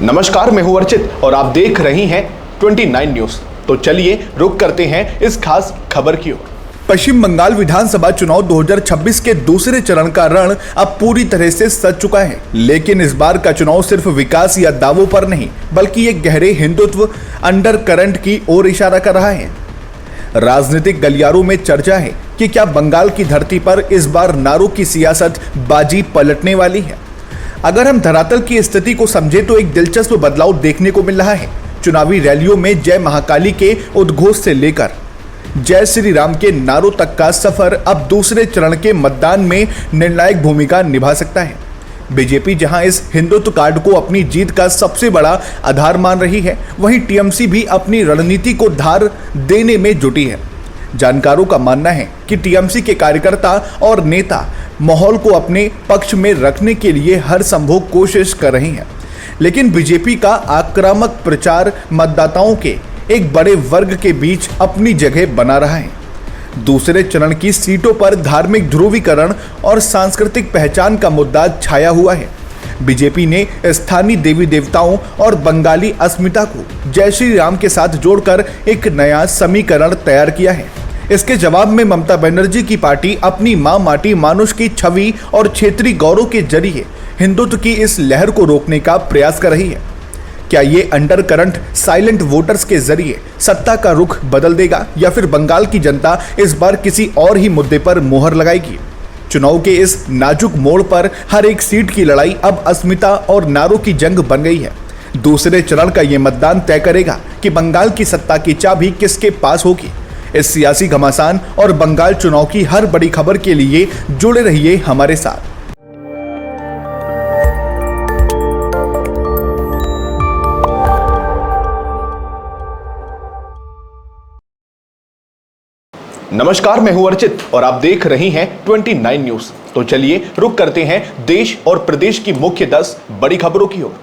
नमस्कार, मैं हूं अर्चित और आप देख रही हैं 29 न्यूज। तो चलिए रुक करते हैं इस खास खबर की ओर। पश्चिम बंगाल विधानसभा चुनाव 2026 के दूसरे चरण का रण अब पूरी तरह से सज चुका है, लेकिन इस बार का चुनाव सिर्फ विकास या दावों पर नहीं बल्कि एक गहरे हिंदुत्व अंडर करंट की ओर इशारा कर रहा है। राजनीतिक गलियारों में चर्चा है कि क्या बंगाल की धरती पर इस बार नारों की सियासत बाजी पलटने वाली है। अगर हम धरातल की स्थिति को समझे तो एक दिलचस्प बदलाव देखने को मिल रहा है। चुनावी रैलियों में जय महाकाली के उद्घोष से लेकर जय श्री राम के नारों तक का सफर अब दूसरे चरण के मतदान में निर्णायक भूमिका निभा सकता है। बीजेपी जहां इस हिंदुत्व कार्ड को अपनी जीत का सबसे बड़ा आधार मान रही है, वहीं टीएमसी भी अपनी रणनीति को धार देने में जुटी है। जानकारों का मानना है कि टीएमसी के कार्यकर्ता और नेता माहौल को अपने पक्ष में रखने के लिए हर संभव कोशिश कर रहे हैं, लेकिन बीजेपी का आक्रामक प्रचार मतदाताओं के एक बड़े वर्ग के बीच अपनी जगह बना रहा है। दूसरे चरण की सीटों पर धार्मिक ध्रुवीकरण और सांस्कृतिक पहचान का मुद्दा छाया हुआ है। बीजेपी ने स्थानीय देवी देवताओं और बंगाली अस्मिता को जय श्री राम के साथ जोड़कर एक नया समीकरण तैयार किया है। इसके जवाब में ममता बनर्जी की पार्टी अपनी मां माटी मानुष की छवि और क्षेत्रीय गौरव के जरिए हिंदुत्व की इस लहर को रोकने का प्रयास कर रही है। क्या ये अंडर करंट साइलेंट वोटर्स के जरिए सत्ता का रुख बदल देगा या फिर बंगाल की जनता इस बार किसी और ही मुद्दे पर मोहर लगाएगी? चुनाव के इस नाजुक मोड़ पर हर एक सीट की लड़ाई अब अस्मिता और नारों की जंग बन गई है। दूसरे चरण का ये मतदान तय करेगा कि बंगाल की सत्ता की चाबी किसके पास होगी। इस सियासी घमासान और बंगाल चुनाव की हर बड़ी खबर के लिए जुड़े रहिए हमारे साथ। नमस्कार, मैं हूं अर्चित और आप देख रही हैं 29 न्यूज। तो चलिए रुक करते हैं देश और प्रदेश की मुख्य 10 बड़ी खबरों की ओर।